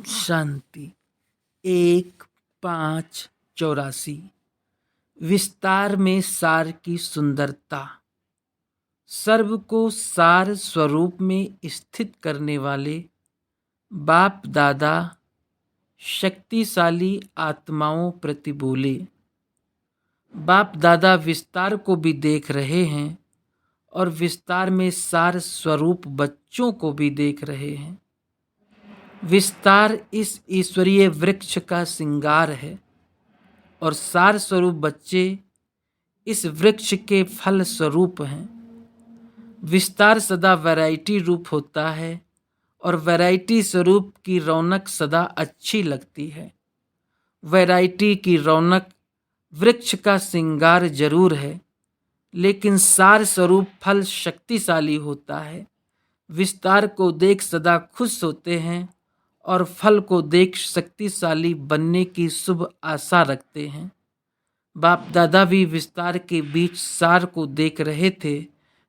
शांति। 1-5-84। विस्तार में सार की सुंदरता। सर्व को सार स्वरूप में स्थित करने वाले बाप दादा शक्तिशाली आत्माओं प्रति बोले। बाप दादा विस्तार को भी देख रहे हैं और विस्तार में सार स्वरूप बच्चों को भी देख रहे हैं। विस्तार इस ईश्वरीय वृक्ष का श्रृंगार है और सार स्वरूप बच्चे इस वृक्ष के फल स्वरूप हैं। विस्तार सदा वैरायटी रूप होता है और वैरायटी स्वरूप की रौनक सदा अच्छी लगती है। वैरायटी की रौनक वृक्ष का श्रृंगार जरूर है, लेकिन सार स्वरूप फल शक्तिशाली होता है। विस्तार को देख सदा खुश होते हैं और फल को देख शक्तिशाली बनने की शुभ आशा रखते हैं। बाप दादा भी विस्तार के बीच सार को देख रहे थे।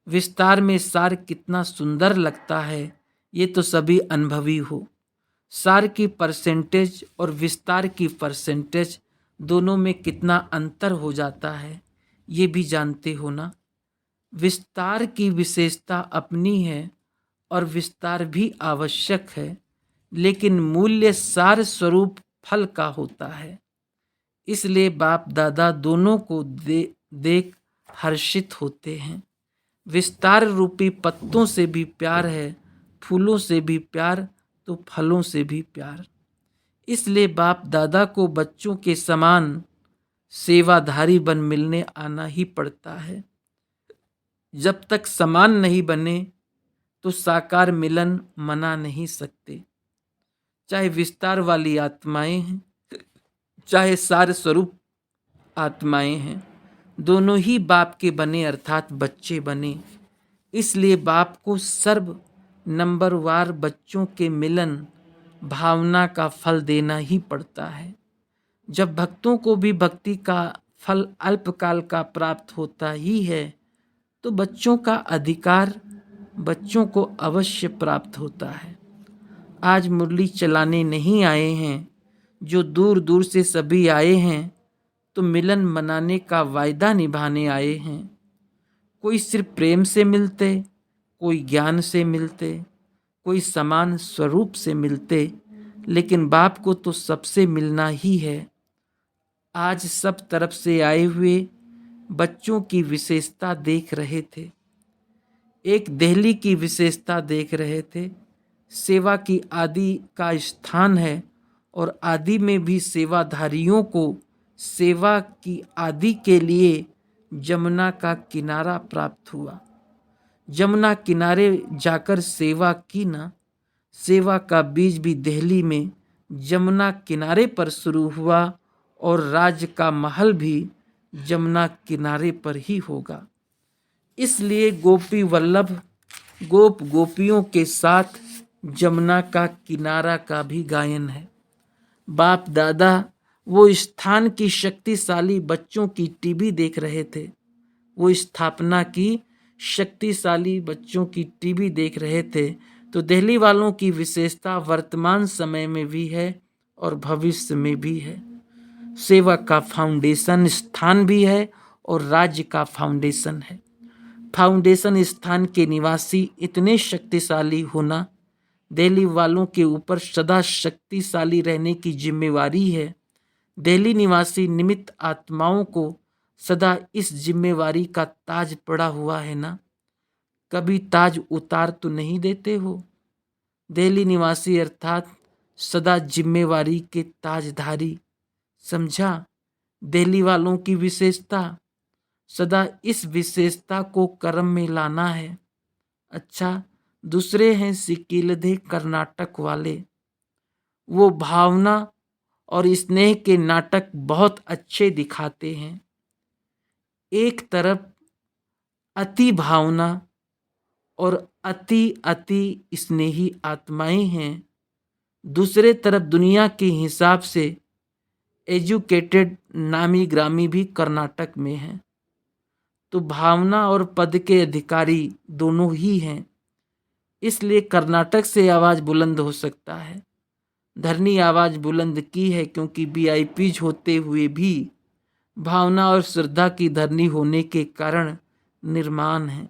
विस्तार में सार कितना सुंदर लगता है, ये तो सभी अनुभवी हो। सार की परसेंटेज और विस्तार की परसेंटेज दोनों में कितना अंतर हो जाता है, ये भी जानते हो ना। विस्तार की विशेषता अपनी है और विस्तार भी आवश्यक है, लेकिन मूल्य सार स्वरूप फल का होता है। इसलिए बाप दादा दोनों को देख हर्षित होते हैं। विस्तार रूपी पत्तों से भी प्यार है, फूलों से भी प्यार, तो फलों से भी प्यार। इसलिए बाप दादा को बच्चों के समान सेवाधारी बन मिलने आना ही पड़ता है। जब तक समान नहीं बने तो साकार मिलन मना नहीं सकते। चाहे विस्तार वाली आत्माएं हैं, चाहे सार स्वरूप आत्माएं हैं, दोनों ही बाप के बने अर्थात बच्चे बने। इसलिए बाप को सर्व नंबरवार बच्चों के मिलन भावना का फल देना ही पड़ता है। जब भक्तों को भी भक्ति का फल अल्पकाल का प्राप्त होता ही है, तो बच्चों का अधिकार बच्चों को अवश्य प्राप्त होता है। आज मुरली चलाने नहीं आए हैं, जो दूर दूर से सभी आए हैं, तो मिलन मनाने का वायदा निभाने आए हैं। कोई सिर्फ प्रेम से मिलते, कोई ज्ञान से मिलते, कोई समान स्वरूप से मिलते, लेकिन बाप को तो सबसे मिलना ही है। आज सब तरफ से आए हुए बच्चों की विशेषता देख रहे थे। एक दिल्ली की विशेषता देख रहे थे। सेवा की आदि का स्थान है और आदि में भी सेवाधारियों को सेवा की आदि के लिए जमुना का किनारा प्राप्त हुआ। जमुना किनारे जाकर सेवा की ना। सेवा का बीज भी दिल्ली में जमुना किनारे पर शुरू हुआ और राज्य का महल भी जमुना किनारे पर ही होगा। इसलिए गोपी वल्लभ गोप गोपियों के साथ जमुना का किनारा का भी गायन है। बाप दादा वो स्थान की शक्तिशाली बच्चों की टीवी देख रहे थे। वो स्थापना की शक्तिशाली बच्चों की टीवी देख रहे थे। तो दिल्ली वालों की विशेषता वर्तमान समय में भी है और भविष्य में भी है। सेवा का फाउंडेशन स्थान भी है और राज्य का फाउंडेशन है। फाउंडेशन स्थान के निवासी इतने शक्तिशाली होना दिल्ली वालों के ऊपर सदा शक्तिशाली रहने की जिम्मेवारी है। दिल्ली निवासी निमित्त आत्माओं को सदा इस जिम्मेवारी का ताज पड़ा हुआ है ना। कभी ताज उतार तो नहीं देते हो। दिल्ली निवासी अर्थात सदा जिम्मेवारी के ताजधारी। समझा दिल्ली वालों की विशेषता। सदा इस विशेषता को कर्म में लाना है। अच्छा, दूसरे हैं सिकिलधे कर्नाटक वाले। वो भावना और स्नेह के नाटक बहुत अच्छे दिखाते हैं। एक तरफ अति भावना और अति अति स्नेही आत्माएं हैं, दूसरे तरफ दुनिया के हिसाब से एजुकेटेड नामी ग्रामी भी कर्नाटक में हैं। तो भावना और पद के अधिकारी दोनों ही हैं। इसलिए कर्नाटक से आवाज बुलंद हो सकता है। धरनी आवाज बुलंद की है, क्योंकि वीआईपीज होते हुए भी भावना और श्रद्धा की धरनी होने के कारण निर्माण है।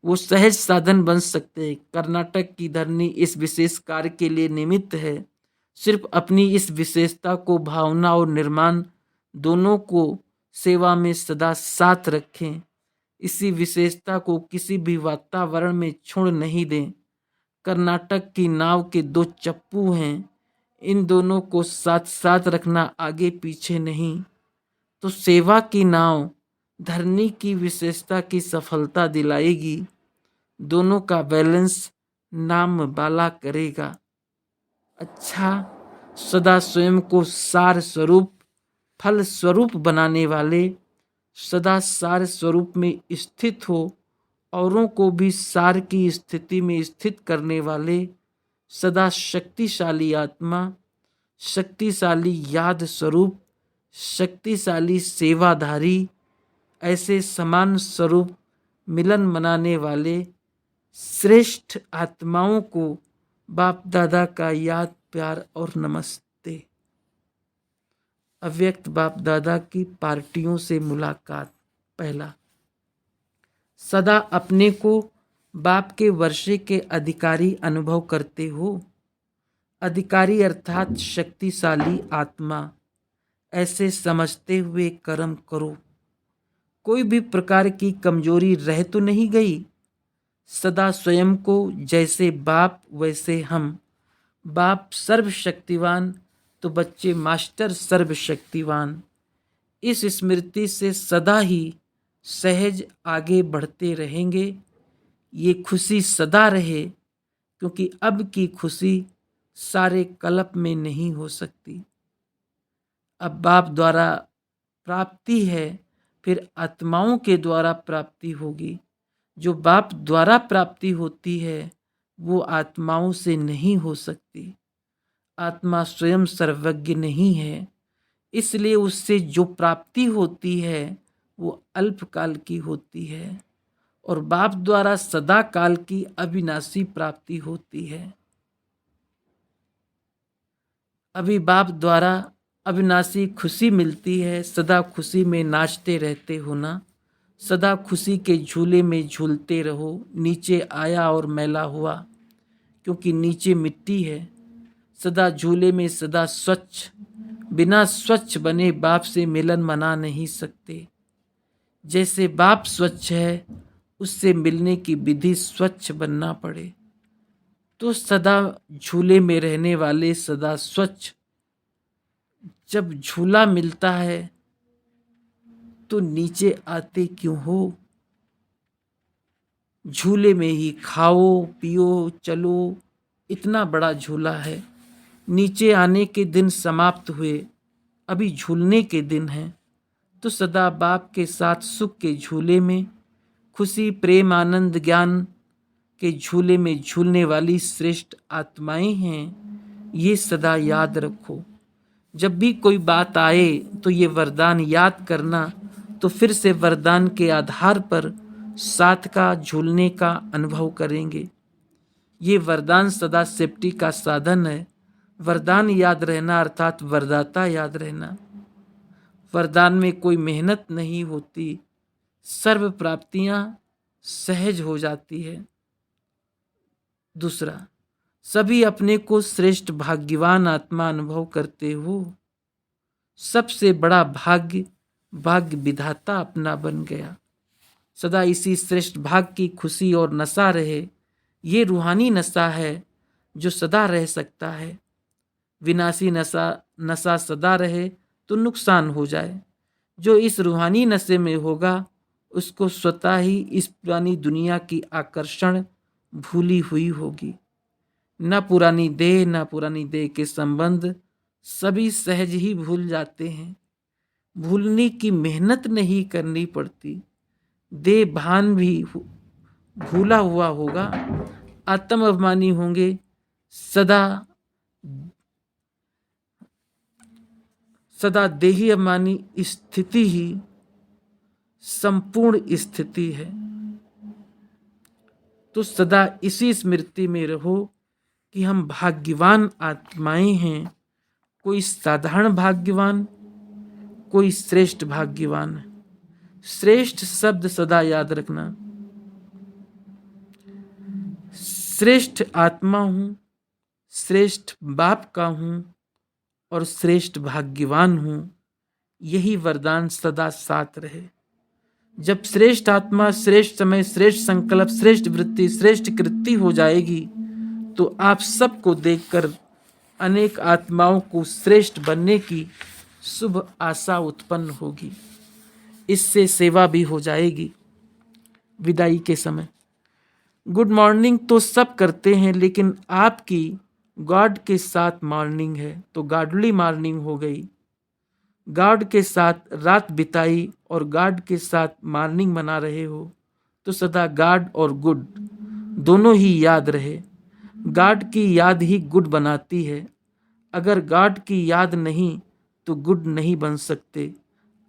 वो सहज साधन बन सकते हैं। कर्नाटक की धरनी इस विशेष कार्य के लिए निमित्त है। सिर्फ अपनी इस विशेषता को, भावना और निर्माण दोनों को सेवा में सदा साथ रखें। इसी विशेषता को किसी भी वातावरण में छोड़ नहीं दें। कर्नाटक की नाव के दो चप्पू हैं, इन दोनों को साथ साथ रखना, आगे पीछे नहीं। तो सेवा की नाव धरनी की विशेषता की सफलता दिलाएगी, दोनों का बैलेंस नाम बाला करेगा। अच्छा, सदा स्वयं को सार स्वरूप, फल स्वरूप बनाने वाले, सदा सार स्वरूप में स्थित हो, औरों को भी सार की स्थिति में स्थित करने वाले, सदा शक्तिशाली आत्मा, शक्तिशाली याद स्वरूप, शक्तिशाली सेवाधारी, ऐसे समान स्वरूप मिलन मनाने वाले श्रेष्ठ आत्माओं को बाप दादा का याद, प्यार और नमस्ते। अव्यक्त बाप दादा की पार्टियों से मुलाकात। पहला, सदा अपने को बाप के वर्षे के अधिकारी अनुभव करते हो। अधिकारी अर्थात शक्तिशाली आत्मा, ऐसे समझते हुए कर्म करो। कोई भी प्रकार की कमजोरी रह तो नहीं गई। सदा स्वयं को जैसे बाप वैसे हम। बाप सर्वशक्तिवान तो बच्चे मास्टर सर्वशक्तिवान। इस स्मृति से सदा ही सहज आगे बढ़ते रहेंगे। ये खुशी सदा रहे, क्योंकि अब की खुशी सारे कल्प में नहीं हो सकती। अब बाप द्वारा प्राप्ति है, फिर आत्माओं के द्वारा प्राप्ति होगी। जो बाप द्वारा प्राप्ति होती है वो आत्माओं से नहीं हो सकती। आत्मा स्वयं सर्वज्ञ नहीं है, इसलिए उससे जो प्राप्ति होती है वो अल्पकाल की होती है, और बाप द्वारा सदा काल की अविनाशी प्राप्ति होती है। अभी बाप द्वारा अविनाशी खुशी मिलती है। सदा खुशी में नाचते रहते हो ना, सदा खुशी के झूले में झूलते रहो। नीचे आया और मैला हुआ, क्योंकि नीचे मिट्टी है। सदा झूले में सदा स्वच्छ, बिना स्वच्छ बने बाप से मिलन मना नहीं सकते। जैसे बाप स्वच्छ है, उससे मिलने की विधि स्वच्छ बनना पड़े। तो सदा झूले में रहने वाले सदा स्वच्छ, जब झूला मिलता है तो नीचे आते क्यों हो? झूले में ही खाओ पियो चलो, इतना बड़ा झूला है। नीचे आने के दिन समाप्त हुए, अभी झूलने के दिन हैं। तो सदा बाप के साथ सुख के झूले में, खुशी प्रेम आनंद ज्ञान के झूले में झूलने वाली श्रेष्ठ आत्माएं हैं। ये सदा याद रखो। जब भी कोई बात आए तो ये वरदान याद करना, तो फिर से वरदान के आधार पर साथ का झूलने का अनुभव करेंगे। ये वरदान सदा सेफ्टी का साधन है। वरदान याद रहना अर्थात वरदाता याद रहना। वरदान में कोई मेहनत नहीं होती, सर्व प्राप्तियां सहज हो जाती है। दूसरा, सभी अपने को श्रेष्ठ भाग्यवान आत्मा अनुभव करते हो। सबसे बड़ा भाग्य भाग्य विधाता अपना बन गया। सदा इसी श्रेष्ठ भाग्य की खुशी और नशा रहे। ये रूहानी नशा है जो सदा रह सकता है। विनाशी नशा सदा रहे तो नुकसान हो जाए। जो इस रूहानी नशे में होगा उसको स्वतः ही इस पुरानी दुनिया की आकर्षण भूली हुई होगी। न पुरानी देह न पुरानी देह के संबंध सभी सहज ही भूल जाते हैं। भूलने की मेहनत नहीं करनी पड़ती। देह भान भी भूला हुआ होगा। आत्म अभिमानी होंगे। सदा देही अभिमानी स्थिति ही संपूर्ण स्थिति है। तो सदा इसी स्मृति में रहो कि हम भाग्यवान आत्माएं हैं। कोई साधारण भाग्यवान, कोई श्रेष्ठ भाग्यवान है। श्रेष्ठ शब्द सदा याद रखना। श्रेष्ठ आत्मा हूं, श्रेष्ठ बाप का हूं और श्रेष्ठ भाग्यवान हूं। यही वरदान सदा साथ रहे। जब श्रेष्ठ आत्मा, श्रेष्ठ समय, श्रेष्ठ संकल्प, श्रेष्ठ वृत्ति, श्रेष्ठ कृति हो जाएगी तो आप सबको देखकर अनेक आत्माओं को श्रेष्ठ बनने की शुभ आशा उत्पन्न होगी। इससे सेवा भी हो जाएगी। विदाई के समय गुड मॉर्निंग तो सब करते हैं, लेकिन आपकी गॉड के साथ मॉर्निंग है तो गॉडली मॉर्निंग हो गई। गॉड के साथ रात बिताई और गॉड के साथ मॉर्निंग मना रहे हो तो सदा गॉड और गुड दोनों ही याद रहे। गॉड की याद ही गुड बनाती है। अगर गॉड की याद नहीं तो गुड नहीं बन सकते।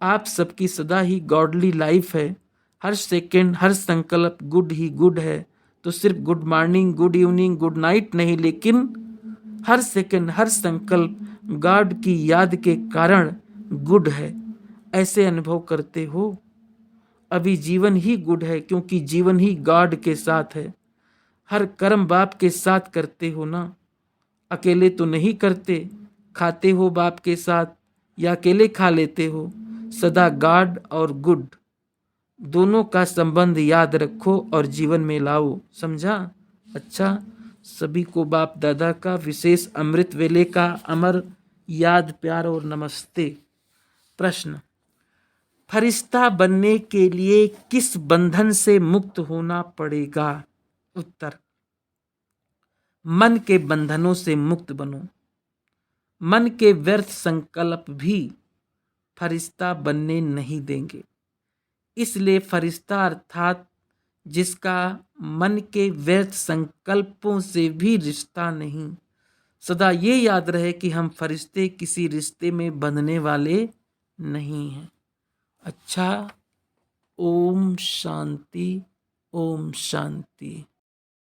आप सबकी सदा ही गॉडली लाइफ है। हर सेकंड, हर संकल्प गुड ही गुड है। तो सिर्फ good morning, good evening, good night नहीं, लेकिन हर सेकंड, हर संकल्प गॉड की याद के कारण गुड है। ऐसे अनुभव करते हो। अभी जीवन ही गुड है, क्योंकि जीवन ही गॉड के साथ है। हर कर्म बाप के साथ करते हो ना, अकेले तो नहीं करते। खाते हो बाप के साथ या अकेले खा लेते हो। सदा गॉड और गुड दोनों का संबंध याद रखो और जीवन में लाओ। समझा? अच्छा, सभी को बाप दादा का विशेष अमृत वेले का अमर याद, प्यार और नमस्ते। प्रश्न, फरिश्ता बनने के लिए किस बंधन से मुक्त होना पड़ेगा? उत्तर, मन के बंधनों से मुक्त बनो। मन के व्यर्थ संकल्प भी फरिश्ता बनने नहीं देंगे। इसलिए फरिश्ता अर्थात जिसका मन के व्यर्थ संकल्पों से भी रिश्ता नहीं। सदा ये याद रहे कि हम फरिश्ते किसी रिश्ते में बंधने वाले नहीं हैं। अच्छा, ओम शांति, ओम शांति।